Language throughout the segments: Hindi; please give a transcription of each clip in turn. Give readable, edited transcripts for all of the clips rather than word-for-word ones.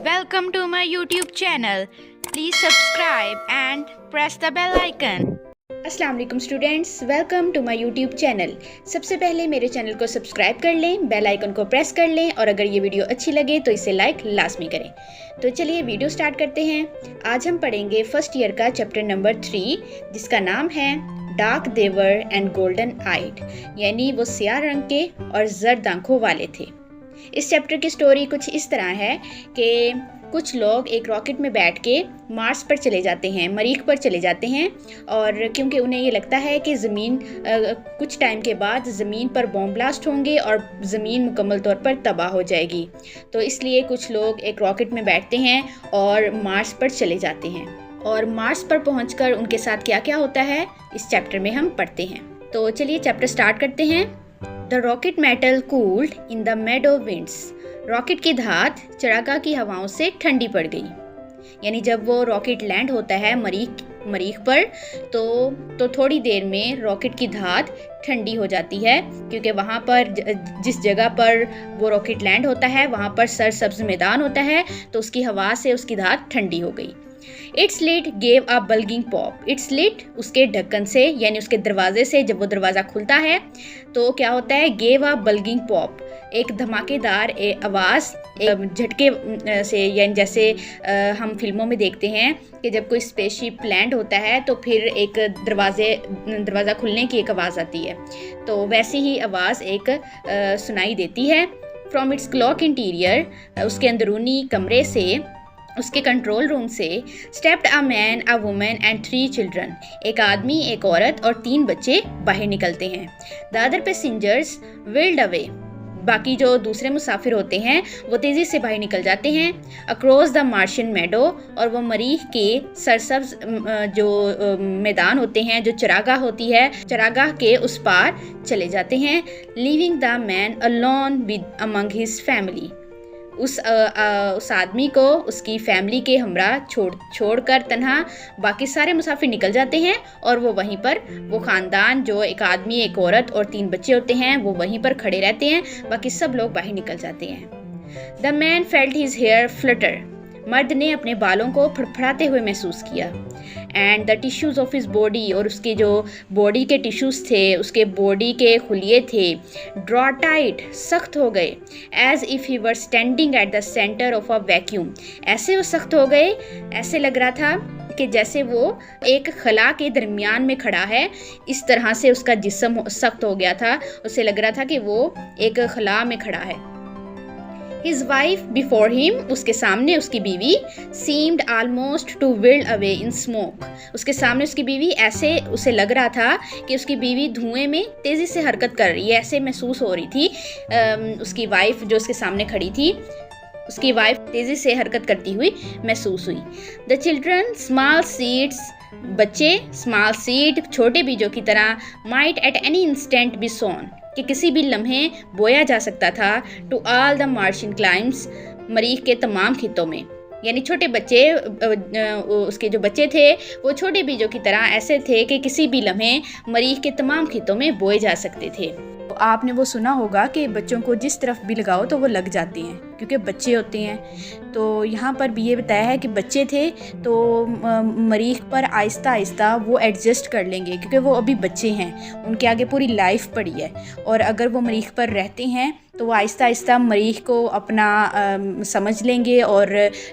Welcome to my YouTube channel. Please subscribe and press the bell icon. अस्सलाम वालेकुम students, welcome to my YouTube channel. सबसे पहले मेरे चैनल को सब्सक्राइब कर लें, बेल आइकन को प्रेस कर लें और अगर ये वीडियो अच्छी लगे तो इसे लाइक लाजमी करें। तो चलिए वीडियो स्टार्ट करते हैं। आज हम पढ़ेंगे फर्स्ट ईयर का चैप्टर नंबर 3 जिसका नाम है डार्क देवर एंड गोल्डन आइड, यानी वो स्याह रंग के और जर्द आंखों वाले थे। इस चैप्टर की स्टोरी कुछ इस तरह है कि कुछ लोग एक रॉकेट में बैठ के मार्स पर चले जाते हैं, मरीख पर चले जाते हैं, और क्योंकि उन्हें ये लगता है कि ज़मीन कुछ टाइम के बाद ज़मीन पर बॉम्ब ब्लास्ट होंगे और ज़मीन मुकम्मल तौर पर तबाह हो जाएगी, तो इसलिए कुछ लोग एक रॉकेट में बैठते हैं और मार्स पर चले जाते हैं। और मार्स पर पहुंचकर उनके साथ क्या क्या होता है इस चैप्टर में हम पढ़ते हैं। तो चलिए चैप्टर स्टार्ट करते हैं। The rocket metal cooled in the Medo winds. Rocket की धात चरागाह की हवाओं से ठंडी पड़ गई। यानी जब वो रॉकेट लैंड होता है मरीख पर तो थोड़ी देर में रॉकेट की धात ठंडी हो जाती है, क्योंकि वहाँ पर जिस जगह पर वो रॉकेट लैंड होता है वहाँ पर सरसब्ज मैदान होता है, तो उसकी हवा से उसकी धात ठंडी हो गई। Its lid gave a bulging pop. Its lid उसके ढक्कन से यानी उसके दरवाजे से जब वो दरवाज़ा खुलता है तो क्या होता है, गेव अ बल्गिंग पॉप, एक धमाकेदार आवाज़, एक झटके से, यानी जैसे हम फिल्मों में देखते हैं कि जब कोई स्पेसशिप लैंड होता है तो फिर एक दरवाज़ा खुलने की एक आवाज़ आती है, तो वैसी ही आवाज़ एक सुनाई देती है। फ्रॉम इट्स क्लॉक इंटीरियर, उसके अंदरूनी कमरे से, उसके कंट्रोल रूम से, stepped a man, a woman and 3 children, एक आदमी, एक औरत और 3 बच्चे बाहर निकलते हैं। The other passengers willed away, बाकी जो दूसरे मुसाफिर होते हैं वो तेज़ी से बाहर निकल जाते हैं। अक्रॉस द मार्शियन मेडो, और वो मरीख के सरसब्ज जो मैदान होते हैं, जो चरागाह होती है, चरागाह के उस पार चले जाते हैं। Leaving the man alone with among his family, उस आदमी को उसकी फैमिली के हमरा छोड़कर तन्हा बाकी सारे मुसाफिर निकल जाते हैं, और वो वहीं पर, वो ख़ानदान जो एक आदमी, एक औरत और 3 बच्चे होते हैं, वो वहीं पर खड़े रहते हैं, बाकी सब लोग बाहर निकल जाते हैं। The man felt his hair flutter, मर्द ने अपने बालों को फड़फड़ाते हुए महसूस किया। And the tissues of his body, और उसके जो बॉडी के टिश्यूज़ थे, उसके बॉडी के खुलिये थे, ड्रॉ टाइट, सख्त हो गए। As if he were standing at the centre of a vacuum, ऐसे वो सख्त हो गए, ऐसे लग रहा था कि जैसे वो एक खला के दरमियान में खड़ा है, इस तरह से उसका जिस्म सख्त हो गया था, उसे लग रहा था कि वो एक खला में खड़ा है। His wife before him, उसके सामने उसकी बीवी, seemed almost to wilt away in smoke, उसके सामने उसकी बीवी, ऐसे उसे लग रहा था कि उसकी बीवी धुएं में तेज़ी से हरकत कर रही है, ऐसे महसूस हो रही थी। उसकी वाइफ जो उसके सामने खड़ी थी, उसकी वाइफ तेज़ी से हरकत करती हुई महसूस हुई। द चिल्ड्रन स्मॉल सीड्स, बच्चे, स्मॉल सीड, छोटे बीजों की तरह, might at any instant be sown, कि किसी भी लम्हे बोया जा सकता था, to all the Martian climes, मरीख के तमाम खितों में। यानी छोटे बच्चे, उसके जो बच्चे थे वो छोटे बीजों की तरह ऐसे थे कि किसी भी लम्हे मरीख के तमाम खितों में बोए जा सकते थे। तो आपने वो सुना होगा कि बच्चों को जिस तरफ भी लगाओ तो वो लग जाते हैं, क्योंकि बच्चे होते हैं। तो यहाँ पर भी ये बताया है कि बच्चे थे तो मरीख पर आहिस्ता आहिस्ता वो एडजस्ट कर लेंगे, क्योंकि वो अभी बच्चे हैं, उनके आगे पूरी लाइफ पड़ी है, और अगर वो मरीख पर रहते हैं तो वो आहिस्ता आहिस्ता मरीख को अपना समझ लेंगे और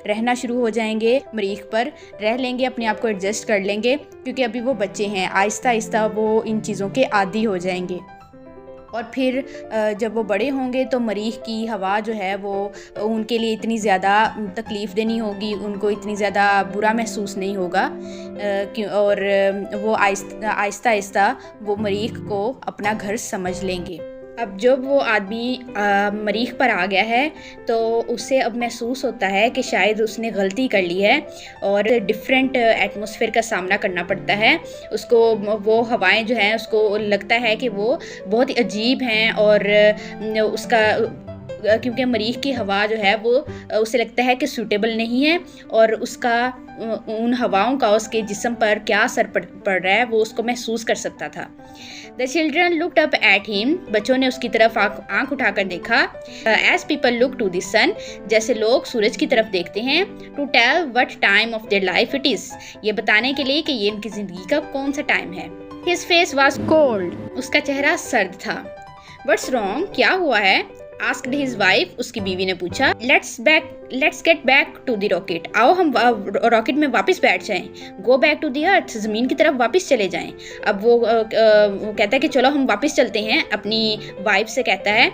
रहना शुरू हो जाएंगे, मरीख पर रह लेंगे, अपने आप को एडजस्ट कर लेंगे, क्योंकि अभी वो बच्चे हैं। आहिस्ता आहिस्ता वो इन चीज़ों के आदी हो जाएंगे, और फिर जब वो बड़े होंगे तो मरीख की हवा जो है वो उनके लिए इतनी ज़्यादा तकलीफ़ देनी होगी, उनको इतनी ज़्यादा बुरा महसूस नहीं होगा, और वो आहिस्ता आहिस्ता वो मरीख को अपना घर समझ लेंगे। अब जब वो आदमी मरीख पर आ गया है तो उसे अब महसूस होता है कि शायद उसने गलती कर ली है और डिफरेंट एटमॉस्फेयर का सामना करना पड़ता है उसको। वो हवाएं जो हैं उसको लगता है कि वो बहुत ही अजीब हैं, और क्योंकि मरीख की हवा जो है वो उसे लगता है कि सूटेबल नहीं है और उसका उन हवाओं का उसके जिस्म पर क्या असर पड़ रहा है वो उसको महसूस कर सकता था। The children looked up at him, बच्चों ने उसकी तरफ आंख उठाकर देखा। As people look to the sun, जैसे लोग सूरज की तरफ देखते हैं। To tell what time of their life it is, ये बताने के लिए कि ये उनकी जिंदगी का कौन सा टाइम है। हिज फेस वाज कोल्ड, उसका चेहरा सर्द था। व्हाट्स रॉन्ग, क्या हुआ है? आस्क्ड हिज वाइफ, उसकी बीवी ने पूछा। Let's get back to the rocket, आओ हम रॉकेट में वापस बैठ जाएं। Go back to the Earth, जमीन की तरफ वापस चले जाएं। अब वो कहता है कि चलो हम वापस चलते हैं। अपनी वाइफ से कहता है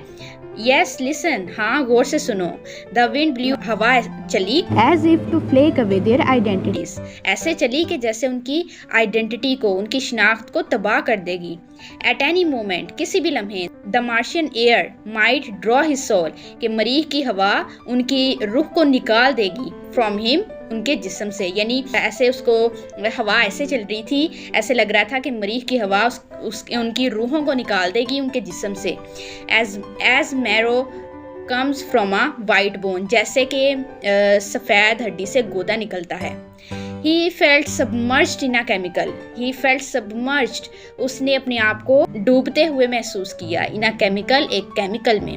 यस लिसन, हाँ गौर से सुनो। द विंड ब्लू, हवा चली। As if to flake away their identities, ऐसे चली कि जैसे उनकी आइडेंटिटी को, उनकी शिनाख्त को तबाह कर देगी। एट एनी मोमेंट, किसी भी लम्हे। The Martian air might draw his soul, कि मरीख की हवा उनकी रूह को निकाल देगी। फ्रॉम हिम, उनके जिस्म से, यानी ऐसे उसको हवा ऐसे चल रही थी, ऐसे लग रहा था कि मरीख की हवा उनकी रूहों को निकाल देगी उनके जिस्म से। As marrow comes from a white bone, जैसे कि सफ़ेद हड्डी से गोदा निकलता है। He felt submerged in a chemical. He felt submerged. उसने अपने आप को डूबते हुए महसूस किया। इन अ केमिकल, एक केमिकल में।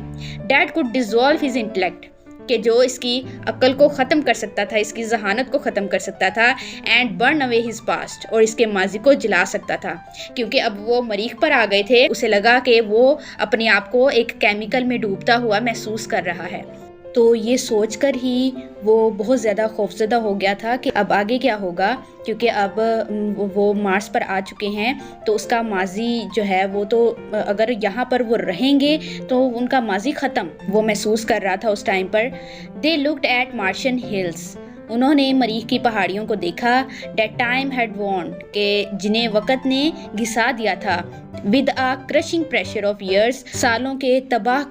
That could dissolve his intellect, कि जो इसकी अक्ल को ख़त्म कर सकता था, इसकी जहानत को ख़त्म कर सकता था। And burn away his past, और इसके माजी को जला सकता था। क्योंकि अब वो मरीख पर आ गए थे, उसे लगा कि वो अपने आप को एक केमिकल में डूबता हुआ महसूस कर रहा है। तो ये सोचकर ही वो बहुत ज़्यादा खौफज़दा हो गया था कि अब आगे क्या होगा, क्योंकि अब वो मार्स पर आ चुके हैं तो उसका माजी जो है वो तो अगर यहाँ पर वो रहेंगे तो उनका माजी ख़त्म, वो महसूस कर रहा था उस टाइम पर। They looked at Martian hills, उन्होंने मरीख की पहाड़ियों को देखा। डेट टाइम हैड वॉर्न, के जिन्हें वक़्त ने घिसा दिया था। With a crushing pressure of years, सालों के तबाह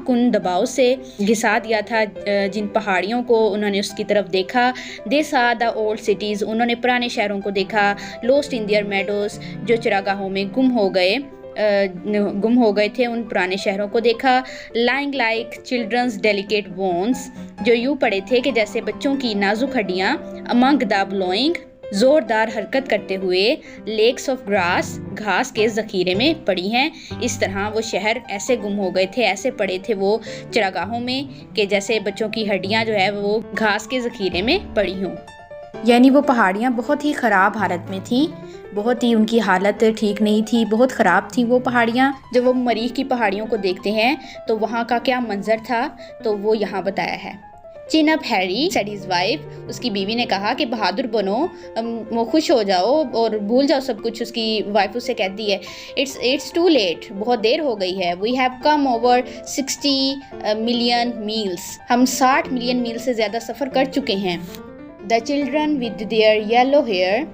कुन दबाव से घिसा दिया था जिन पहाड़ियों को उन्होंने उसकी तरफ देखा। दे सा द ओल्ड सिटीज़, उन्होंने पुराने शहरों को देखा। लोस्ट इन दियर मेडोज, जो चरागाहों में गुम हो गए थे, उन पुराने शहरों को देखा। Lying like children's delicate bones, जो यूँ पड़े थे कि जैसे बच्चों की नाजुक हड्डियाँ। अमंग द ब्लोइंग, जोरदार हरकत करते हुए। लेक्स ऑफ ग्रास, घास के ज़ख़ीरे में पड़ी हैं। इस तरह वो शहर ऐसे गुम हो गए थे, ऐसे पड़े थे वो चरागाहों में कि जैसे बच्चों की हड्डियाँ जो है वो घास के ज़ख़ीरे में पड़ी हों। यानी वो पहाड़ियाँ बहुत ही ख़राब हालत में थी, बहुत ही उनकी हालत ठीक नहीं थी, बहुत ख़राब थी वो पहाड़ियाँ। जब वो मरीख की पहाड़ियों को देखते हैं तो वहाँ का क्या मंजर था, तो वो यहाँ बताया है। चिन up Harry, said his wife, उसकी बीवी ने कहा कि बहादुर बनो, वो खुश हो जाओ और भूल जाओ सब कुछ। उसकी वाइफ उसे कहती है इट्स टू लेट, बहुत देर हो गई है। We have come over 60 million miles, हम 60 मिलियन मील से ज़्यादा सफ़र कर चुके हैं। The children with their yellow hair,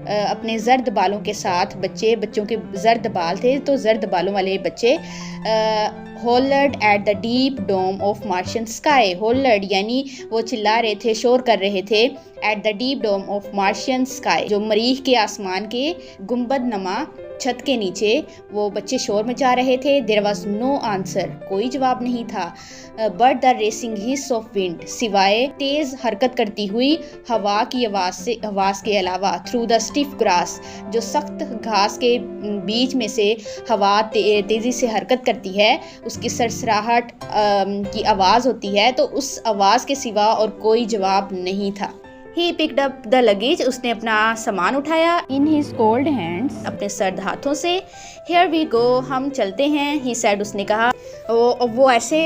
अपने जर्द बालों के साथ बच्चों के जर्द बाल थे तो जर्द बालों वाले बच्चे। Hollered at the deep dome of Martian sky, hollered यानी वो चिल्ला रहे थे, शोर कर रहे थे। At the deep dome of Martian sky, जो मरीख के आसमान के गुंबद नमा छत के नीचे वो बच्चे शोर मचा रहे थे। देयर वॉज नो आंसर, कोई जवाब नहीं था। But the racing his of wind, सिवाय तेज हरकत करती हुई हवा की आवाज़ के अलावा। थ्रू द स्टिफ ग्रास, जो सख्त घास के बीच में से हवा तेज़ी से हरकत करती है, उसकी सरसराहट की आवाज़ होती है, तो उस आवाज़ के सिवा और कोई जवाब नहीं था। He picked up the luggage, उसने अपना सामान उठाया। In his cold hands, अपने सर्द हाथों से। Here we go, हम चलते हैं। He said, उसने कहा। वो ऐसे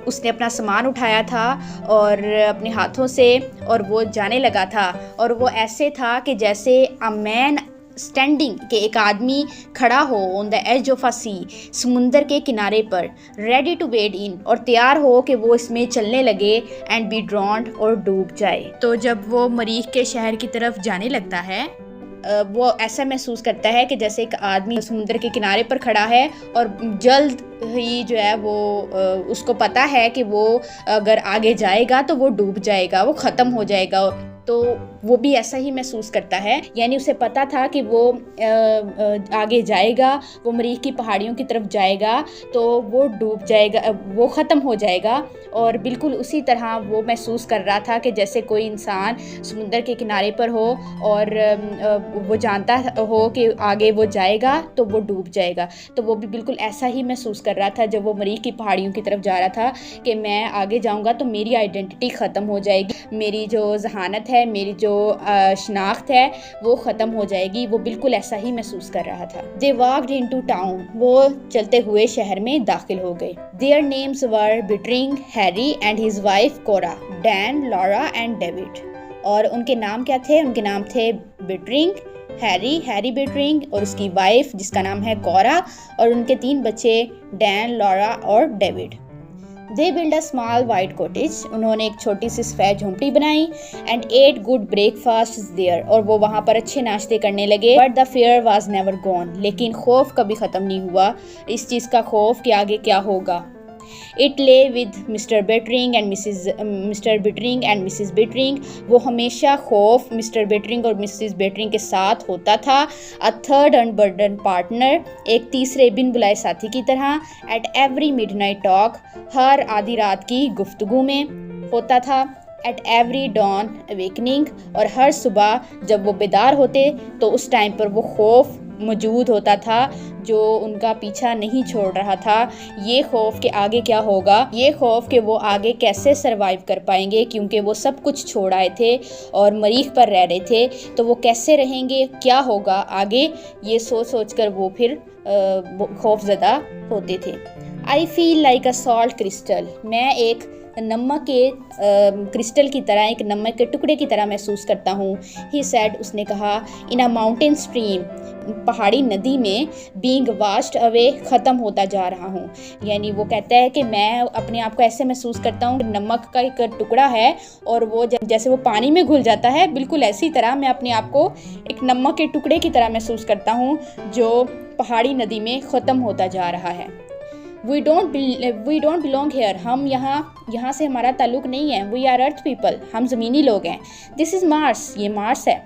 उसने अपना सामान उठाया था और अपने हाथों से, और वो जाने लगा था। और वो ऐसे था कि जैसे अ मैन स्टैंडिंग, के एक आदमी खड़ा हो on the edge of a sea, समुंदर के किनारे पर। रेडी टू वेड इन, और तैयार हो कि वो इसमें चलने लगे। एंड बी ड्रॉन्ड, और डूब जाए। तो जब वो मरीख के शहर की तरफ जाने लगता है, वो ऐसा महसूस करता है कि जैसे एक आदमी समुंदर के किनारे पर खड़ा है और जल्द ही जो है वो उसको पता है कि वो अगर आगे जाएगा तो वो डूब जाएगा, वो ख़त्म हो जाएगा। तो वो भी ऐसा ही महसूस करता है, यानी उसे पता था कि वो आगे जाएगा, वो मरीख की पहाड़ियों की तरफ जाएगा तो वो डूब जाएगा, वो ख़त्म हो जाएगा। और बिल्कुल उसी तरह वो महसूस कर रहा था कि जैसे कोई इंसान समुंदर के किनारे पर हो और वो जानता हो कि आगे वो जाएगा तो वो डूब जाएगा। तो वो भी बिल्कुल ऐसा ही महसूस कर रहा था जब वो मरीख की पहाड़ियों की तरफ जा रहा था कि मैं आगे जाऊंगा तो मेरी आइडेंटिटी ख़त्म हो जाएगी, मेरी जो जहानत है, मेरी जो शनाख्त है वो ख़त्म हो जाएगी। वो बिल्कुल ऐसा ही महसूस कर रहा था। दे वॉक्ड इनटू टाउन, वो चलते हुए शहर में दाखिल हो गए। Their names were Bittering, Harry and his wife Cora, Dan, Laura and David. और उनके नाम क्या थे? उनके नाम थे बिटरिंग, हैरी बिटरिंग और उसकी वाइफ जिसका नाम है कोरा, और उनके 3 बच्चे डैन, लॉरा और David. They build a small white cottage, उन्होंने एक छोटी सी सफ़ेद झोंपड़ी बनाई। And ate good breakfast there, और वो वहाँ पर अच्छे नाश्ते करने लगे। But the fear was never gone, लेकिन खौफ कभी ख़त्म नहीं हुआ, इस चीज़ का खौफ कि आगे क्या होगा। It lay with Mr Bittering and Mrs Bittering, वो हमेशा खौफ मिस्टर बिटरिंग और मिसिस बिटरिंग के साथ होता था। अ थर्ड अनबर्डन पार्टनर, एक तीसरे बिन बुलाए साथी की तरह। एट एवरी मिडनाइट टॉक, हर आधी रात की गुफ्तगू में होता था। एट एवरी डॉन अवेकनिंग, और हर सुबह जब वो बेदार होते तो उस टाइम पर वो खौफ मौजूद होता था जो उनका पीछा नहीं छोड़ रहा था। ये खौफ कि आगे क्या होगा, ये खौफ कि वो आगे कैसे सरवाइव कर पाएंगे, क्योंकि वो सब कुछ छोड़ आए थे और मरीख पर रह रहे थे, तो वो कैसे रहेंगे, क्या होगा आगे, ये सोच कर वो फिर खौफजदा होते थे। I feel like a salt crystal, मैं एक नमक के क्रिस्टल की तरह, एक नमक के टुकड़े की तरह महसूस करता हूँ। ही सैड, उसने कहा। इन अ माउंटेन स्ट्रीम, पहाड़ी नदी में। बीइंग वाश्ड अवे, ख़त्म होता जा रहा हूँ। यानी वो कहता है कि मैं अपने आप को ऐसे महसूस करता हूँ, नमक का एक टुकड़ा है और वो जैसे वो पानी में घुल जाता है, बिल्कुल ऐसी तरह मैं अपने आप को एक नमक के टुकड़े की तरह महसूस करता हूँ जो पहाड़ी नदी में ख़त्म होता जा रहा है। We don't belong here, हम यहाँ से हमारा ताल्लुक नहीं है। We are earth people, हम ज़मीनी लोग हैं। This is Mars, ये मार्स है।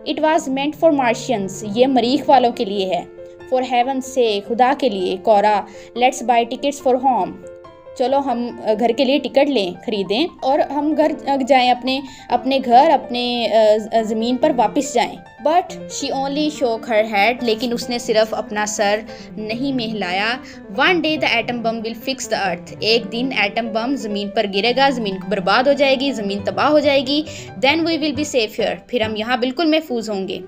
It was meant for Martians, ये मरीख वालों के लिए है। For heaven's sake, खुदा के लिए। कोरा, let's buy tickets for home, चलो हम घर के लिए टिकट लें, खरीदें और हम घर जाएं, अपने घर, अपने ज़मीन पर वापस जाएं। बट शी ओनली शोक हर हेड, लेकिन उसने सिर्फ अपना सर नहीं में हिलाया। One day the atom bomb will fix the earth, एक दिन एटम बम ज़मीन पर गिरेगा, ज़मीन बर्बाद हो जाएगी, ज़मीन तबाह हो जाएगी। Then we will be safe here, फिर हम यहाँ बिल्कुल महफूज होंगे।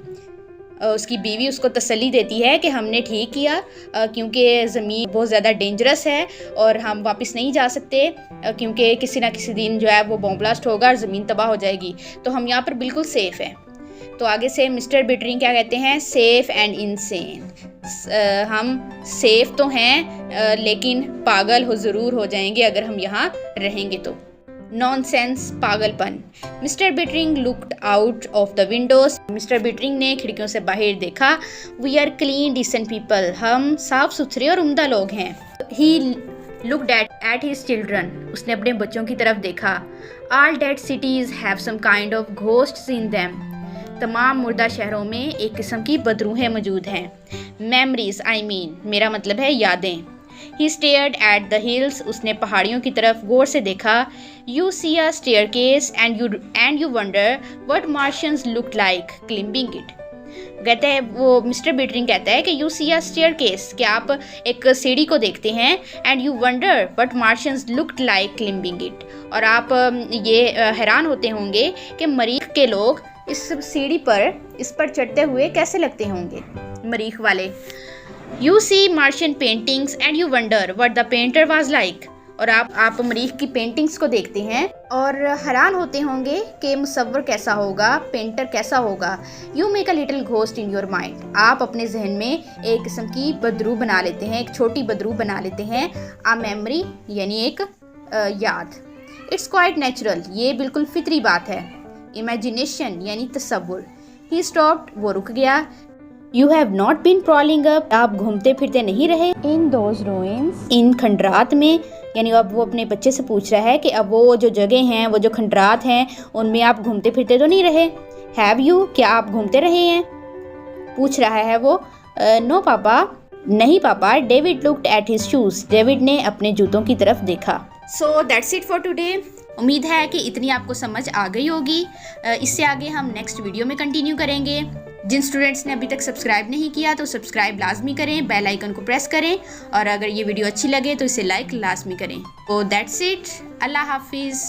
उसकी बीवी उसको तसल्ली देती है कि हमने ठीक किया, क्योंकि ज़मीन बहुत ज़्यादा डेंजरस है और हम वापस नहीं जा सकते, क्योंकि किसी ना किसी दिन जो है वो बॉम्ब ब्लास्ट होगा और ज़मीन तबाह हो जाएगी, तो हम यहाँ पर बिल्कुल सेफ़ हैं। तो आगे से मिस्टर बिटरिंग क्या कहते हैं? सेफ़ एंड इनसेन, हम सेफ़ तो हैं लेकिन पागल ज़रूर हो जाएंगे अगर हम यहाँ रहेंगे तो। नॉनसेंस, पागलपन। Mr Bittering looked out of the windows, Mr Bittering ने खिड़कियों से बाहर देखा। We are clean decent people, हम साफ सुथरे और उम्दा लोग हैं। He looked at his children, उसने अपने बच्चों की तरफ देखा। All dead cities have some kind of ghosts in them, तमाम मुर्दा शहरों में एक किस्म की बदरूहें मौजूद हैं। मेमोरीज, आई मीन, मेरा मतलब है यादें। He stared at the hills, उसने पहाड़ियों की तरफ गौर से देखा। You see a staircase and you wonder what Martians looked like climbing it. कहते हैं वो मिस्टर बिटरिंग कहता है कि you see a staircase, कि आप एक सीढ़ी को देखते हैं, and you wonder what Martians looked like climbing it, और आप ये हैरान होते होंगे कि मरीख के लोग इस सीढ़ी पर इस पर चढ़ते हुए कैसे लगते होंगे, मरीख वाले। You see Martian paintings and you wonder what the painter was like, और आप मरीख की पेंटिंग्स को देखते हैं और हैरान होते होंगे कि मुसव्वर कैसा होगा, पेंटर कैसा होगा। You make a little ghost in your mind, आप अपने जहन में एक किस्म की बदरू बना लेते हैं, एक छोटी बदरू बना लेते हैं। A memory यानी एक याद। It's quite natural, ये बिल्कुल फितरी बात है। Imagination यानी तसव्वुर। He stopped, वो रुक गया। You have not been prowling up, आप घूमते फिरते नहीं रहे इन दोज रूइंस, इन खंडरात में, यानी अब वो अपने बच्चे से पूछ रहा है कि अब वो जो जगह हैं, वो जो खंडरात हैं, उनमें आप घूमते फिरते तो नहीं रहे। हैव यू, क्या आप घूमते रहे हैं, पूछ रहा है वो। नो पापा, नहीं पापा। David looked at his shoes, David ने अपने जूतों की तरफ देखा। So that's it for today. उम्मीद है कि इतनी आपको समझ आ गई होगी। इससे आगे हम नेक्स्ट वीडियो में कंटिन्यू करेंगे। जिन स्टूडेंट्स ने अभी तक सब्सक्राइब नहीं किया तो सब्सक्राइब लाजमी करें, बेल आइकन को प्रेस करें, और अगर ये वीडियो अच्छी लगे तो इसे लाइक लाजमी करें। तो दैट्स इट, अल्लाह हाफिज़।